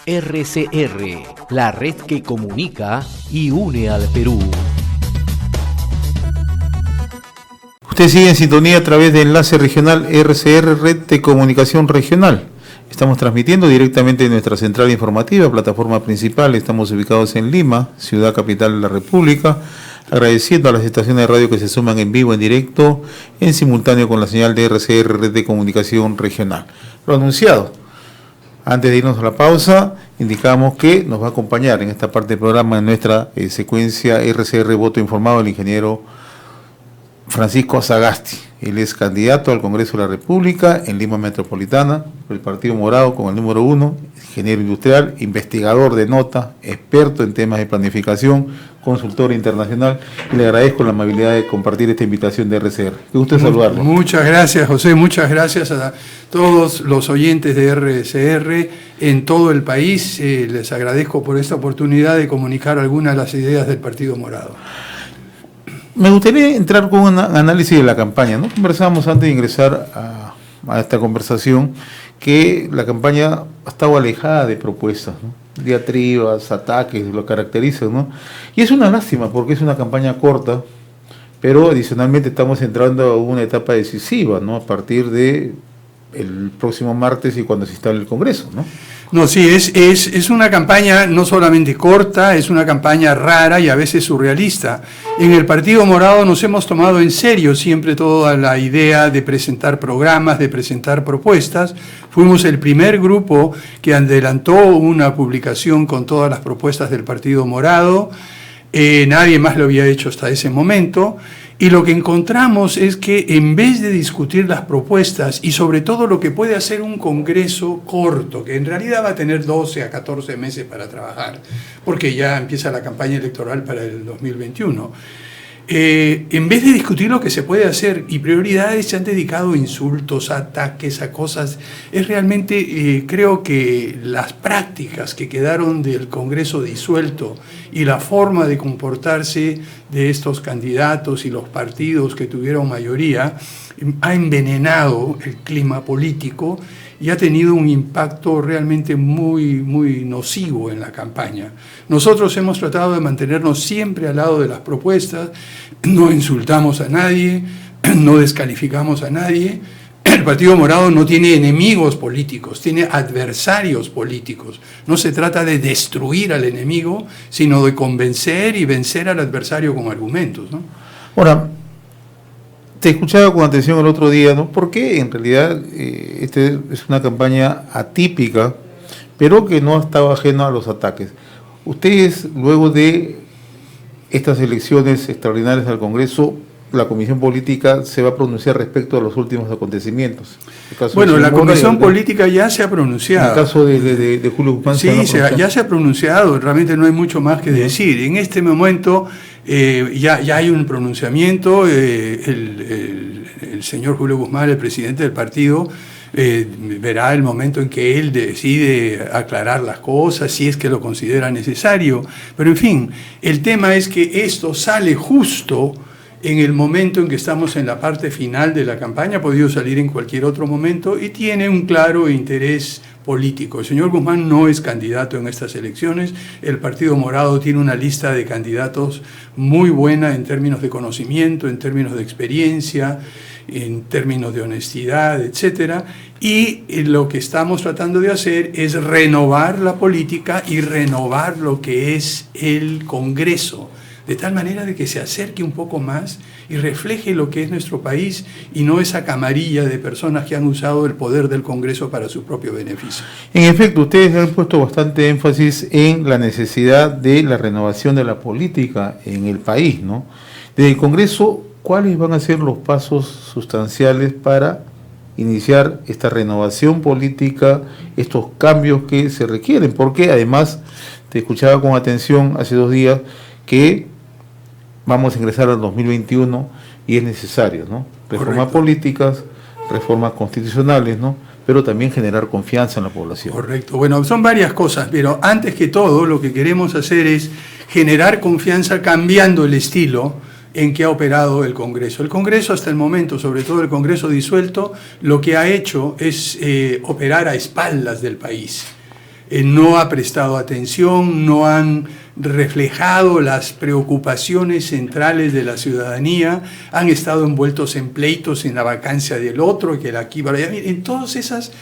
RCR, la red que comunica y une al Perú. Usted sigue en sintonía a través de Enlace Regional RCR, Red de Comunicación Regional. Estamos transmitiendo directamente de nuestra central informativa, plataforma principal. Estamos ubicados en Lima, ciudad capital de la República, agradeciendo a las estaciones de radio que se suman en vivo, en directo, en simultáneo con la señal de RCR, Red de Comunicación Regional. Lo anunciado. Antes de irnos a la pausa, indicamos que nos va a acompañar en esta parte del programa, en nuestra secuencia RCR Voto Informado, el ingeniero Francisco Sagasti. Él es candidato al Congreso de la República en Lima Metropolitana, por el Partido Morado con el número 1, ingeniero industrial, investigador de nota, experto en temas de planificación, consultor internacional, y le agradezco la amabilidad de compartir esta invitación de RCR. Qué gusto saludarlo. Muchas gracias, José, muchas gracias a todos los oyentes de RCR en todo el país. Les agradezco por esta oportunidad de comunicar algunas de las ideas del Partido Morado. Me gustaría entrar con un análisis de la campaña, ¿no? Conversábamos antes de ingresar a esta conversación que la campaña ha estado alejada de propuestas, ¿no? Diatribas, ataques, lo caracterizan, ¿no? Y es una lástima porque es una campaña corta, pero adicionalmente estamos entrando a una etapa decisiva, ¿no? A partir de el próximo martes y cuando se instale el Congreso, ¿no? No, sí, es una campaña no solamente corta, es una campaña rara y a veces surrealista. En el Partido Morado nos hemos tomado en serio siempre toda la idea de presentar programas, de presentar propuestas. Fuimos el primer grupo que adelantó una publicación con todas las propuestas del Partido Morado. Nadie más lo había hecho hasta ese momento. Y lo que encontramos es que en vez de discutir las propuestas y sobre todo lo que puede hacer un congreso corto, que en realidad va a tener 12 a 14 meses para trabajar, porque ya empieza la campaña electoral para el 2021, en vez de discutir lo que se puede hacer y prioridades, se han dedicado a insultos, a ataques, a cosas. Es realmente, creo que las prácticas que quedaron del Congreso disuelto y la forma de comportarse de estos candidatos y los partidos que tuvieron mayoría ha envenenado el clima político y ha tenido un impacto realmente muy, muy nocivo en la campaña. Nosotros hemos tratado de mantenernos siempre al lado de las propuestas, no insultamos a nadie, no descalificamos a nadie. El Partido Morado no tiene enemigos políticos, tiene adversarios políticos. No se trata de destruir al enemigo, sino de convencer y vencer al adversario con argumentos, ¿no? Ahora, te escuchaba con atención el otro día, ¿no? Porque en realidad esta es una campaña atípica, pero que no estaba ajena a los ataques. Ustedes, luego de estas elecciones extraordinarias al Congreso, la Comisión Política se va a pronunciar respecto a los últimos acontecimientos. Bueno, la Comisión Política ya se ha pronunciado. En el caso de Julio Guzmán. Sí, ya se ha pronunciado, realmente no hay mucho más que decir. En este momento ya hay un pronunciamiento, el señor Julio Guzmán, el presidente del partido, verá el momento en que él decide aclarar las cosas, si es que lo considera necesario. Pero en fin, el tema es que esto sale justo en el momento en que estamos en la parte final de la campaña, ha podido salir en cualquier otro momento y tiene un claro interés político. El señor Guzmán no es candidato en estas elecciones, el Partido Morado tiene una lista de candidatos muy buena en términos de conocimiento, en términos de experiencia, en términos de honestidad, etcétera, y lo que estamos tratando de hacer es renovar la política y renovar lo que es el Congreso, de tal manera de que se acerque un poco más y refleje lo que es nuestro país y no esa camarilla de personas que han usado el poder del Congreso para su propio beneficio. En efecto, ustedes han puesto bastante énfasis en la necesidad de la renovación de la política en el país, ¿no? Desde el Congreso, ¿cuáles van a ser los pasos sustanciales para iniciar esta renovación política, estos cambios que se requieren? Porque además, te escuchaba con atención hace 2 días, que vamos a ingresar al 2021 y es necesario, ¿no? Reformas políticas, reformas constitucionales, ¿no? Pero también generar confianza en la población. Correcto. Bueno, son varias cosas, pero antes que todo lo que queremos hacer es generar confianza cambiando el estilo en que ha operado el Congreso. El Congreso hasta el momento, sobre todo el Congreso disuelto, lo que ha hecho es operar a espaldas del país. no ha prestado atención, no han reflejado las preocupaciones centrales de la ciudadanía, han estado envueltos en pleitos, en la vacancia del otro, que aquí para allá, en todas esas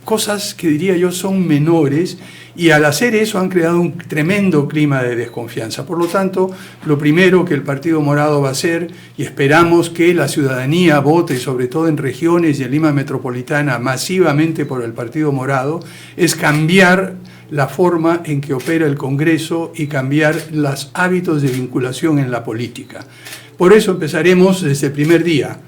cosas que diría yo son menores, y al hacer eso han creado un tremendo clima de desconfianza. Por lo tanto, lo primero que el Partido Morado va a hacer, y esperamos que la ciudadanía vote, sobre todo en regiones y en Lima Metropolitana, masivamente por el Partido Morado, es cambiar la forma en que opera el Congreso y cambiar los hábitos de vinculación en la política. Por eso empezaremos desde el primer día.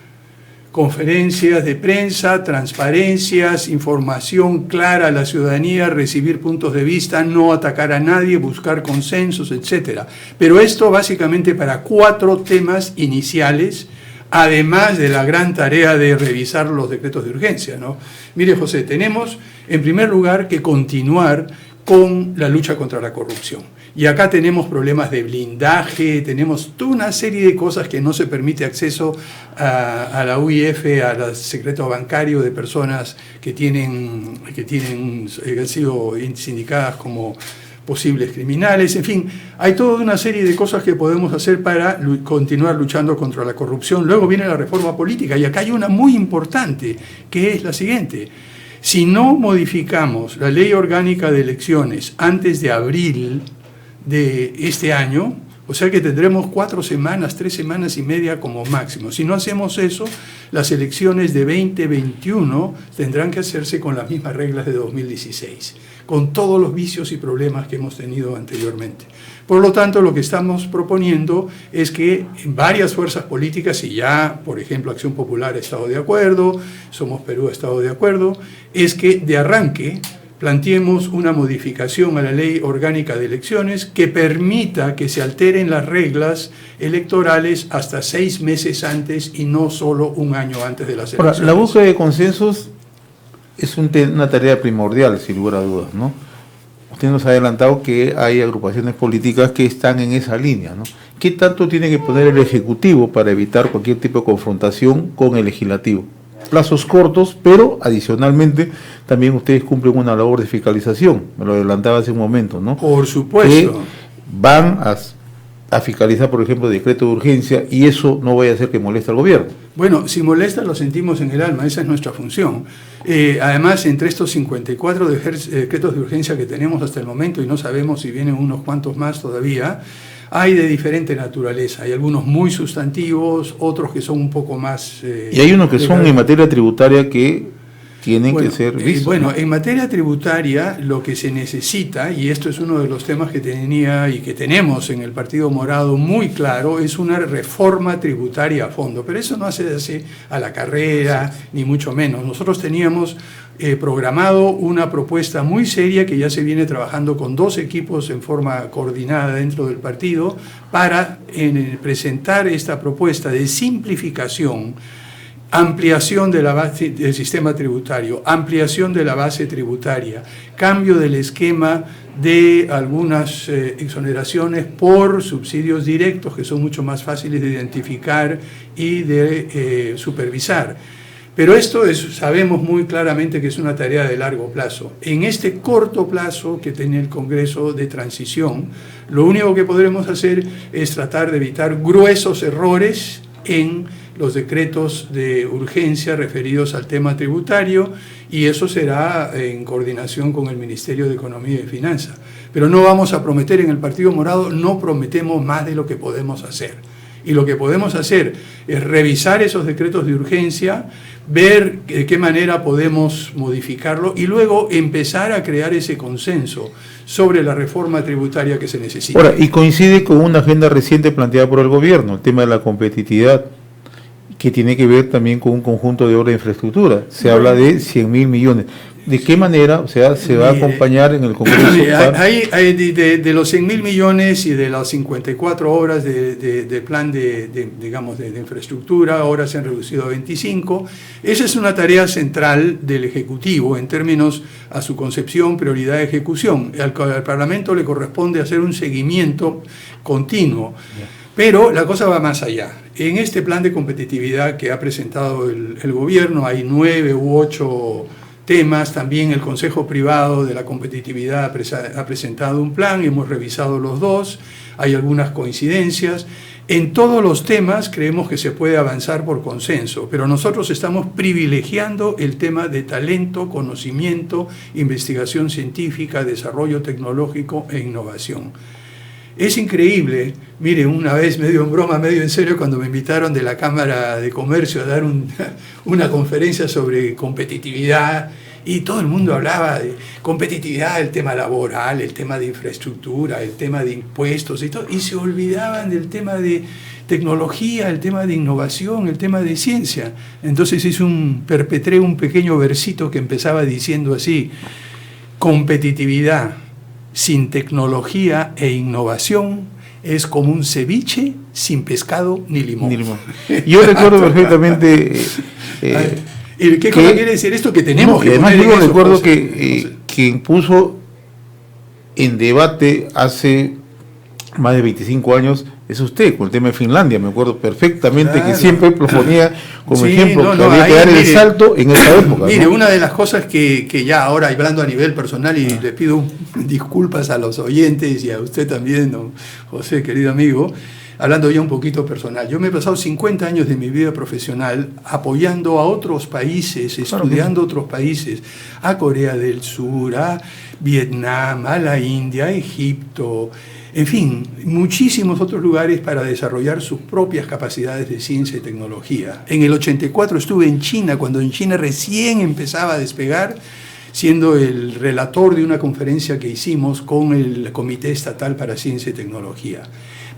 Conferencias de prensa, transparencias, información clara a la ciudadanía, recibir puntos de vista, no atacar a nadie, buscar consensos, etc. Pero esto básicamente para 4 temas iniciales, además de la gran tarea de revisar los decretos de urgencia, ¿no? Mire, José, tenemos en primer lugar que continuar con la lucha contra la corrupción. Y acá tenemos problemas de blindaje, tenemos toda una serie de cosas que no se permite acceso a la UIF, al secreto bancario de personas que han sido sindicadas como posibles criminales. En fin, hay toda una serie de cosas que podemos hacer para continuar luchando contra la corrupción. Luego viene la reforma política, y acá hay una muy importante, que es la siguiente. Si no modificamos la ley orgánica de elecciones antes de abril de este año, o sea que tendremos 4 semanas, 3 semanas y media como máximo. Si no hacemos eso, las elecciones de 2021 tendrán que hacerse con las mismas reglas de 2016, con todos los vicios y problemas que hemos tenido anteriormente. Por lo tanto, lo que estamos proponiendo es que varias fuerzas políticas, y ya, por ejemplo, Acción Popular ha estado de acuerdo, Somos Perú ha estado de acuerdo, es que de arranque planteemos una modificación a la ley orgánica de elecciones que permita que se alteren las reglas electorales hasta 6 meses antes y no solo un año antes de las elecciones. Ahora, la búsqueda de consensos es una tarea primordial, sin lugar a dudas, ¿no? Usted nos ha adelantado que hay agrupaciones políticas que están en esa línea, ¿no? ¿Qué tanto tiene que poner el Ejecutivo para evitar cualquier tipo de confrontación con el Legislativo? Plazos cortos, pero adicionalmente también ustedes cumplen una labor de fiscalización, me lo adelantaba hace un momento, ¿no? Por supuesto. Que van a fiscalizar, por ejemplo, decreto de urgencia, y eso no vaya a hacer que moleste al gobierno. Bueno, si molesta lo sentimos en el alma, esa es nuestra función. Además, entre estos 54 decretos de urgencia que tenemos hasta el momento, y no sabemos si vienen unos cuantos más todavía, hay de diferente naturaleza. Hay algunos muy sustantivos, otros que son un poco más... y hay unos que son en materia tributaria que tienen que ser vistos. Bueno, en materia tributaria lo que se necesita, y esto es uno de los temas que tenía y que tenemos en el Partido Morado muy claro, es una reforma tributaria a fondo. Pero eso no se hace a la carrera, ni mucho menos. Nosotros teníamos programado una propuesta muy seria que ya se viene trabajando con 2 equipos en forma coordinada dentro del partido para presentar esta propuesta de simplificación, ampliación de la base del sistema tributario, ampliación de la base tributaria, cambio del esquema de algunas exoneraciones por subsidios directos que son mucho más fáciles de identificar y de supervisar. Pero esto sabemos muy claramente que es una tarea de largo plazo. En este corto plazo que tiene el Congreso de transición, lo único que podremos hacer es tratar de evitar gruesos errores en los decretos de urgencia referidos al tema tributario, y eso será en coordinación con el Ministerio de Economía y Finanzas. Pero no vamos a prometer en el Partido Morado, no prometemos más de lo que podemos hacer. Y lo que podemos hacer es revisar esos decretos de urgencia, ver de qué manera podemos modificarlo y luego empezar a crear ese consenso sobre la reforma tributaria que se necesita. Ahora, y coincide con una agenda reciente planteada por el gobierno, el tema de la competitividad, que tiene que ver también con un conjunto de obras de infraestructura. Se habla de 100.000 millones. ¿De qué manera, o sea, se va a acompañar en el Congreso? De los 100.000 millones y de las 54 obras de plan de infraestructura, ahora se han reducido a 25. Esa es una tarea central del Ejecutivo en términos a su concepción, prioridad de ejecución. Al Parlamento le corresponde hacer un seguimiento continuo. Pero la cosa va más allá. En este plan de competitividad que ha presentado el gobierno hay 9 u 8 temas. También el Consejo Privado de la Competitividad ha presentado un plan, hemos revisado los dos, hay algunas coincidencias. En todos los temas creemos que se puede avanzar por consenso, pero nosotros estamos privilegiando el tema de talento, conocimiento, investigación científica, desarrollo tecnológico e innovación. Es increíble, mire, una vez medio en broma, medio en serio, cuando me invitaron de la Cámara de Comercio a dar una conferencia sobre competitividad, y todo el mundo hablaba de competitividad, el tema laboral, el tema de infraestructura, el tema de impuestos y todo, y se olvidaban del tema de tecnología, el tema de innovación, el tema de ciencia. Entonces perpetré un pequeño versito que empezaba diciendo así: competitividad sin tecnología e innovación es como un ceviche sin pescado ni limón. Yo recuerdo perfectamente... ¿Qué cosa quiere decir esto? Que tenemos que además poner yo en recuerdo cosas. que puso en debate hace más de 25 años es usted, con el tema de Finlandia. Me acuerdo perfectamente, claro, que siempre proponía como ejemplo que había que dar el salto en esa época. Mire, ¿no? Una de las cosas que ya ahora, hablando a nivel personal, y le pido disculpas a los oyentes y a usted también, don José, querido amigo, hablando ya un poquito personal, yo me he pasado 50 años de mi vida profesional apoyando a otros países, estudiando otros países, a Corea del Sur, a Vietnam, a la India, a Egipto, en fin, muchísimos otros lugares para desarrollar sus propias capacidades de ciencia y tecnología. En el 84 estuve en China, cuando en China recién empezaba a despegar, siendo el relator de una conferencia que hicimos con el Comité Estatal para Ciencia y Tecnología.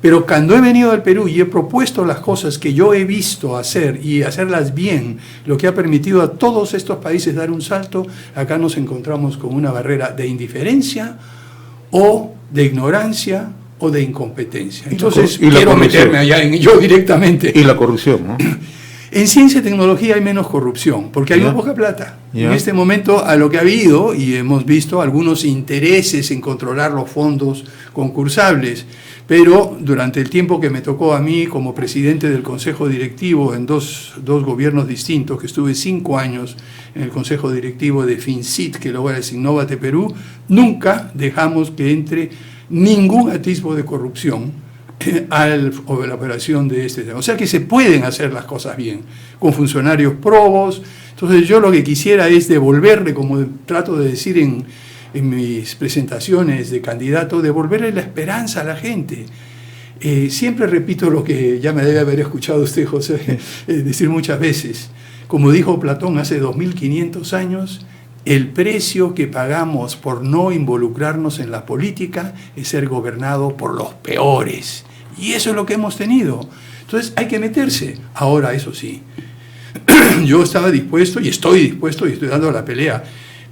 Pero cuando he venido al Perú y he propuesto las cosas que yo he visto hacer y hacerlas bien, lo que ha permitido a todos estos países dar un salto, acá nos encontramos con una barrera de indiferencia o de ignorancia o de incompetencia. Entonces quiero meterme allá en yo directamente. Y la corrupción, ¿no? En ciencia y tecnología hay menos corrupción, porque hay muy poca plata. En este momento, a lo que ha habido, y hemos visto algunos intereses en controlar los fondos concursables, pero durante el tiempo que me tocó a mí como presidente del Consejo Directivo en dos gobiernos distintos, que estuve 5 años en el Consejo Directivo de FinCit, que luego es Innovate Perú, nunca dejamos que entre ningún atisbo de corrupción a la operación de este tema. O sea que se pueden hacer las cosas bien, con funcionarios probos. Entonces yo lo que quisiera es devolverle, como trato de decir en mis presentaciones de candidato, devolverle la esperanza a la gente. Siempre repito lo que ya me debe haber escuchado usted, José, decir muchas veces. Como dijo Platón hace 2500 años, el precio que pagamos por no involucrarnos en la política es ser gobernado por los peores. Y eso es lo que hemos tenido. Entonces hay que meterse. Ahora, eso sí, yo estaba dispuesto y estoy dando la pelea,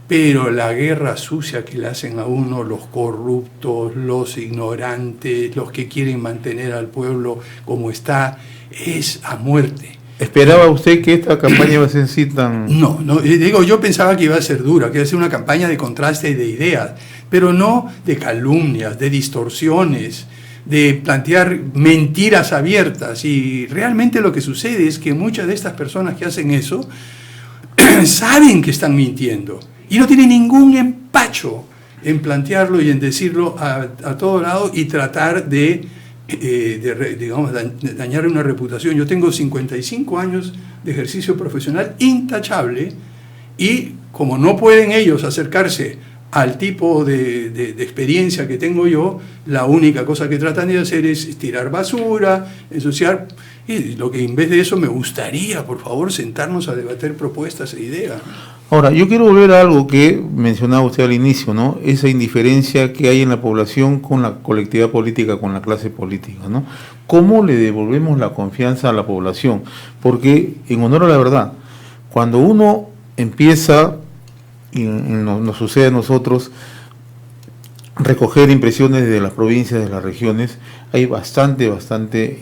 pero la guerra sucia que le hacen a uno los corruptos, los ignorantes, los que quieren mantener al pueblo como está, es a muerte. ¿Esperaba usted que esta campaña iba a ser así tan...? No, digo, yo pensaba que iba a ser dura, que iba a ser una campaña de contraste y de ideas, pero no de calumnias, de distorsiones, de plantear mentiras abiertas. Y realmente lo que sucede es que muchas de estas personas que hacen eso saben que están mintiendo y no tienen ningún empacho en plantearlo y en decirlo a todo lado y tratar de dañar una reputación. Yo tengo 55 años de ejercicio profesional intachable y como no pueden ellos acercarse al tipo de experiencia que tengo yo, la única cosa que tratan de hacer es tirar basura, ensuciar, y lo que en vez de eso me gustaría, por favor, sentarnos a debatir propuestas e ideas. Ahora, yo quiero volver a algo que mencionaba usted al inicio, ¿no? Esa indiferencia que hay en la población con la colectividad política, con la clase política, ¿no? ¿Cómo le devolvemos la confianza a la población? Porque, en honor a la verdad, cuando uno empieza, y nos sucede a nosotros, recoger impresiones de las provincias, de las regiones, hay bastante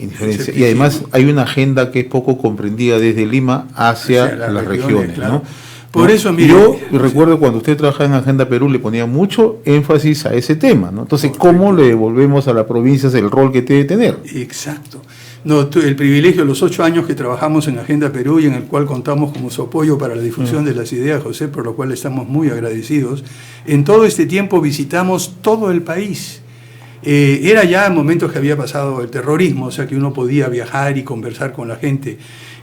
indiferencia. Y además hay una agenda que es poco comprendida desde Lima hacia las regiones, claro, ¿no? Por eso, mire, yo recuerdo cuando usted trabajaba en Agenda Perú, le ponía mucho énfasis a ese tema, ¿no? Entonces, ¿cómo le devolvemos a las provincias el rol que debe tener? Exacto. No, el privilegio de los 8 años que trabajamos en Agenda Perú y en el cual contamos como su apoyo para la difusión de las ideas, José, por lo cual estamos muy agradecidos. En todo este tiempo visitamos todo el país. Era ya momentos que había pasado el terrorismo, o sea que uno podía viajar y conversar con la gente.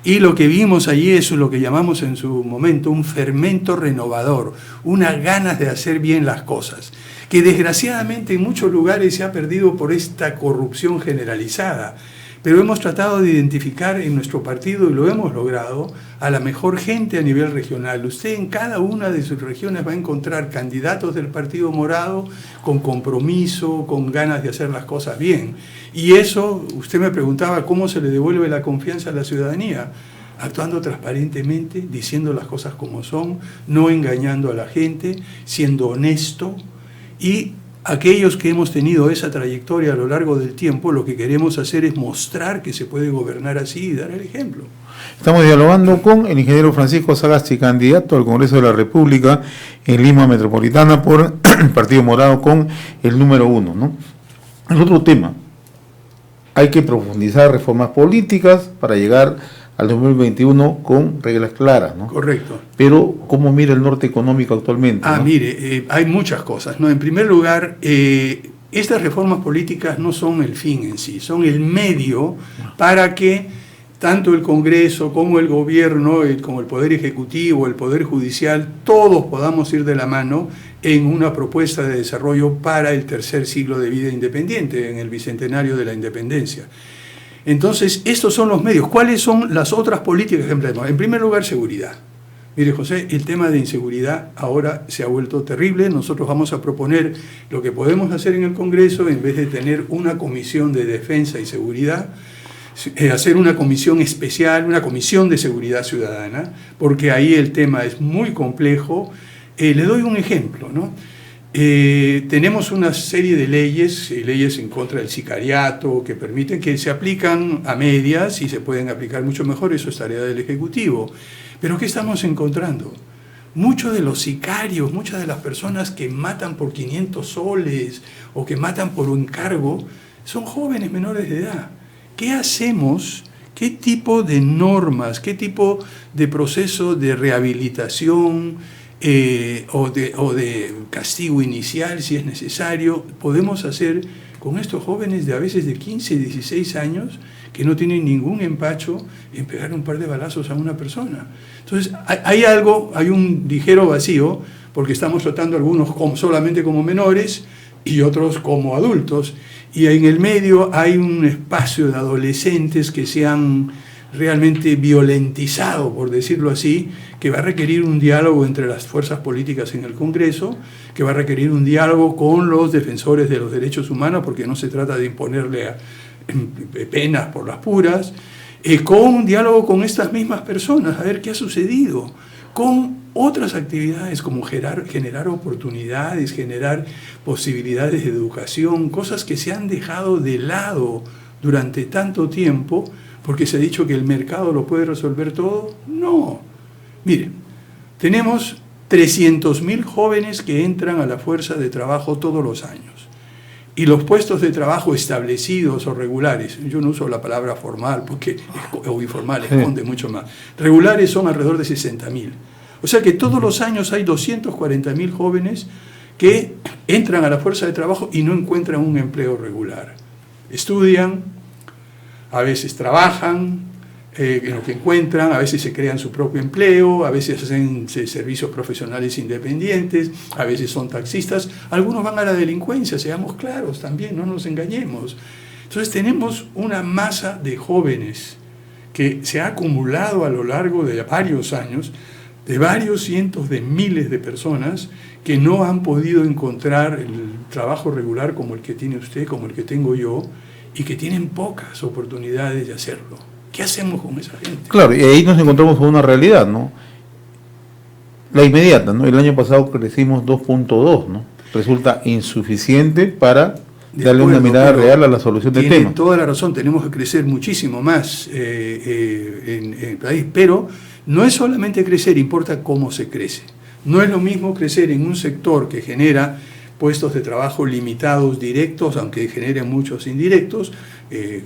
Y lo que vimos allí es lo que llamamos en su momento un fermento renovador, unas ganas de hacer bien las cosas, que desgraciadamente en muchos lugares se ha perdido por esta corrupción generalizada. Pero hemos tratado de identificar en nuestro partido, y lo hemos logrado, a la mejor gente a nivel regional. Usted en cada una de sus regiones va a encontrar candidatos del Partido Morado con compromiso, con ganas de hacer las cosas bien. Y eso, usted me preguntaba cómo se le devuelve la confianza a la ciudadanía. Actuando transparentemente, diciendo las cosas como son, no engañando a la gente, siendo honesto. Y aquellos que hemos tenido esa trayectoria a lo largo del tiempo, lo que queremos hacer es mostrar que se puede gobernar así y dar el ejemplo. Estamos dialogando con el ingeniero Francisco Sagasti, candidato al Congreso de la República en Lima Metropolitana por el Partido Morado con el número 1, ¿no? El otro tema, hay que profundizar reformas políticas para llegar al 2021 con reglas claras, ¿no? Correcto. Pero, ¿cómo mira el norte económico actualmente? ¿No? Mire, hay muchas cosas, ¿no? En primer lugar, estas reformas políticas no son el fin en sí, son el medio para que tanto el Congreso como el Gobierno, como el Poder Ejecutivo, el Poder Judicial, todos podamos ir de la mano en una propuesta de desarrollo para el tercer siglo de vida independiente, en el bicentenario de la independencia. Entonces, estos son los medios. ¿Cuáles son las otras políticas que empleamos? En primer lugar, seguridad. Mire, José, el tema de inseguridad ahora se ha vuelto terrible. Nosotros vamos a proponer lo que podemos hacer en el Congreso, en vez de tener una comisión de defensa y seguridad, hacer una comisión especial, una comisión de seguridad ciudadana, porque ahí el tema es muy complejo. Le doy un ejemplo, ¿no? Tenemos una serie de leyes en contra del sicariato, que permiten que se aplican a medias y se pueden aplicar mucho mejor, eso es tarea del Ejecutivo. Pero ¿qué estamos encontrando? Muchos de los sicarios, muchas de las personas que matan por 500 soles o que matan por un encargo, son jóvenes menores de edad. ¿Qué hacemos? ¿Qué tipo de normas, qué tipo de proceso de rehabilitación o de castigo inicial, si es necesario, podemos hacer con estos jóvenes de a veces de 15, 16 años que no tienen ningún empacho en pegar un par de balazos a una persona? Entonces, hay un ligero vacío, porque estamos tratando a algunos solamente como menores y otros como adultos, y en el medio hay un espacio de adolescentes que se han realmente violentizado, por decirlo así, que va a requerir un diálogo entre las fuerzas políticas en el Congreso, que va a requerir un diálogo con los defensores de los derechos humanos, porque no se trata de imponerle penas por las puras, con un diálogo con estas mismas personas, a ver qué ha sucedido, con otras actividades como generar oportunidades, generar posibilidades de educación, cosas que se han dejado de lado durante tanto tiempo, porque se ha dicho que el mercado lo puede resolver todo. No. Miren, tenemos 300.000 jóvenes que entran a la fuerza de trabajo todos los años. Y los puestos de trabajo establecidos o regulares, yo no uso la palabra formal o informal, esconde mucho más. Regulares son alrededor de 60.000. O sea que todos los años hay 240.000 jóvenes que entran a la fuerza de trabajo y no encuentran un empleo regular. Estudian, a veces trabajan en lo que encuentran, a veces se crean su propio empleo, a veces hacen servicios profesionales independientes, a veces son taxistas, algunos van a la delincuencia, seamos claros también, no nos engañemos. Entonces tenemos una masa de jóvenes que se ha acumulado a lo largo de varios años, de varios cientos de miles de personas que no han podido encontrar el trabajo regular como el que tiene usted, como el que tengo yo, y que tienen pocas oportunidades de hacerlo. ¿Qué hacemos con esa gente? Claro, y ahí nos encontramos con una realidad, ¿no? La inmediata, ¿no? El año pasado crecimos 2.2, ¿no? Resulta insuficiente para darle una mirada real a la solución del tema. Tiene toda la razón, tenemos que crecer muchísimo más en el país, pero no es solamente crecer, importa cómo se crece. No es lo mismo crecer en un sector que genera puestos de trabajo limitados directos, aunque generen muchos indirectos,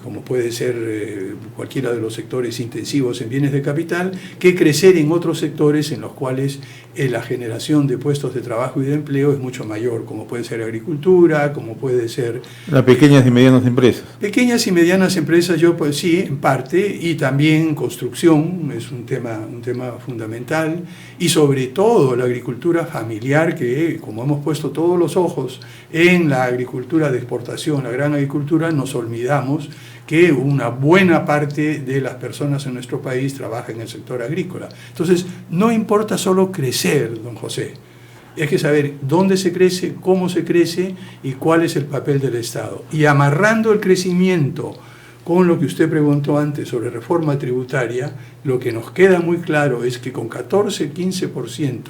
como puede ser cualquiera de los sectores intensivos en bienes de capital, que crecer en otros sectores en los cuales la generación de puestos de trabajo y de empleo es mucho mayor, como puede ser agricultura, como puede ser... Las pequeñas y medianas empresas. Pequeñas y medianas empresas, yo pues sí, en parte, y también construcción, es un tema fundamental, y sobre todo la agricultura familiar, que como hemos puesto todos los ojos en la agricultura de exportación, la gran agricultura, nos olvidamos que una buena parte de las personas en nuestro país trabaja en el sector agrícola. Entonces, no importa solo crecer, don José, hay que saber dónde se crece, cómo se crece y cuál es el papel del Estado. Y amarrando el crecimiento con lo que usted preguntó antes sobre reforma tributaria, lo que nos queda muy claro es que con 14-15%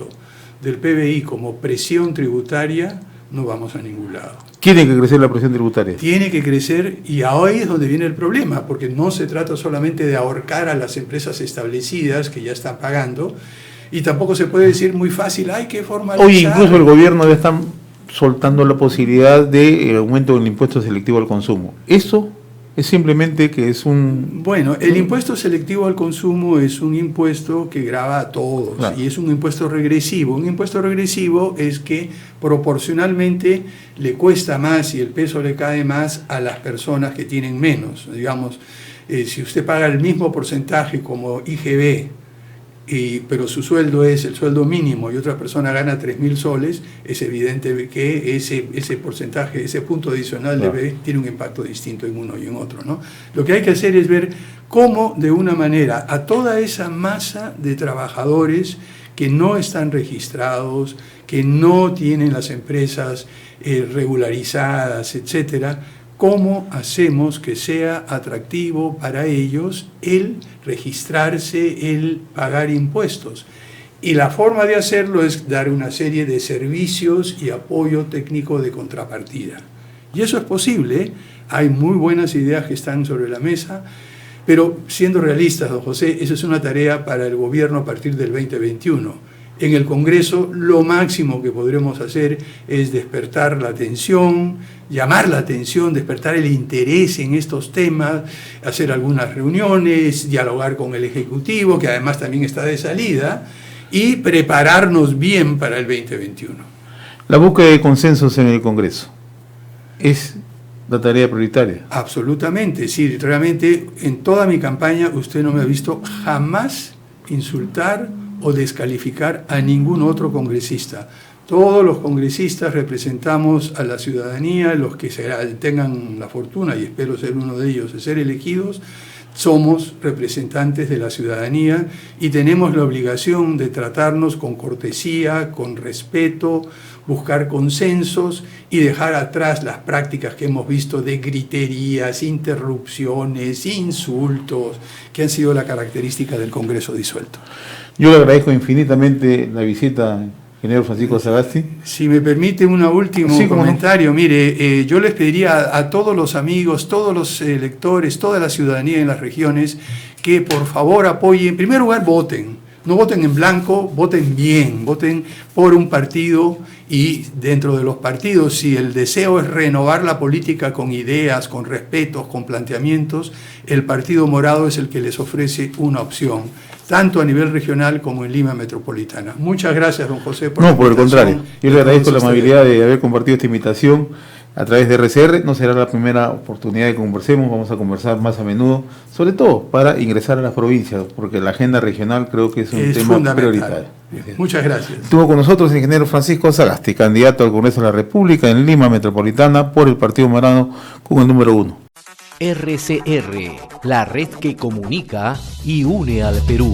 del PBI como presión tributaria, no vamos a ningún lado. Tiene que crecer la presión tributaria. Tiene que crecer, y ahí es donde viene el problema, porque no se trata solamente de ahorcar a las empresas establecidas que ya están pagando, y tampoco se puede decir muy fácil, hay que formalizar. Hoy incluso el gobierno ya está soltando la posibilidad de aumento del impuesto selectivo al consumo. Eso es simplemente que es un... Bueno, el impuesto selectivo al consumo es un impuesto que grava a todos, claro, y es un impuesto regresivo. Un impuesto regresivo es que proporcionalmente le cuesta más y el peso le cae más a las personas que tienen menos. Digamos, si usted paga el mismo porcentaje como IGB, pero su sueldo es el sueldo mínimo y otra persona gana 3.000 soles, es evidente que ese porcentaje, ese punto adicional de B tiene un impacto distinto en uno y en otro, ¿no? Lo que hay que hacer es ver cómo de una manera a toda esa masa de trabajadores que no están registrados, que no tienen las empresas regularizadas, etcétera, ¿cómo hacemos que sea atractivo para ellos el registrarse, el pagar impuestos? Y la forma de hacerlo es dar una serie de servicios y apoyo técnico de contrapartida. Y eso es posible, hay muy buenas ideas que están sobre la mesa, pero siendo realistas, don José, esa es una tarea para el gobierno a partir del 2021. En el Congreso lo máximo que podremos hacer es despertar la atención, llamar la atención, despertar el interés en estos temas, hacer algunas reuniones, dialogar con el Ejecutivo, que además también está de salida, y prepararnos bien para el 2021. La búsqueda de consensos en el Congreso es la tarea prioritaria. Absolutamente, sí, realmente en toda mi campaña usted no me ha visto jamás insultar o descalificar a ningún otro congresista. Todos los congresistas representamos a la ciudadanía, los que tengan la fortuna, y espero ser uno de ellos, de ser elegidos, somos representantes de la ciudadanía y tenemos la obligación de tratarnos con cortesía, con respeto, buscar consensos y dejar atrás las prácticas que hemos visto de griterías, interrupciones, insultos, que han sido la característica del Congreso disuelto. Yo le agradezco infinitamente la visita, ingeniero Francisco Sagasti. Si me permite un último comentario, mire, yo les pediría a todos los amigos, todos los electores, toda la ciudadanía en las regiones, que por favor apoyen, en primer lugar voten, no voten en blanco, voten bien, voten por un partido, y dentro de los partidos, si el deseo es renovar la política con ideas, con respetos, con planteamientos, el Partido Morado es el que les ofrece una opción, tanto a nivel regional como en Lima Metropolitana. Muchas gracias, don José, por la invitación. No, por el contrario. Yo le agradezco la amabilidad de haber compartido esta invitación a través de RCR. No será la primera oportunidad que conversemos, vamos a conversar más a menudo, sobre todo para ingresar a las provincias, porque la agenda regional creo que es un tema prioritario. Muchas gracias. Estuvo con nosotros el ingeniero Francisco Sagasti, candidato al Congreso de la República en Lima Metropolitana por el Partido Morado con el número 1. RCR, la red que comunica y une al Perú.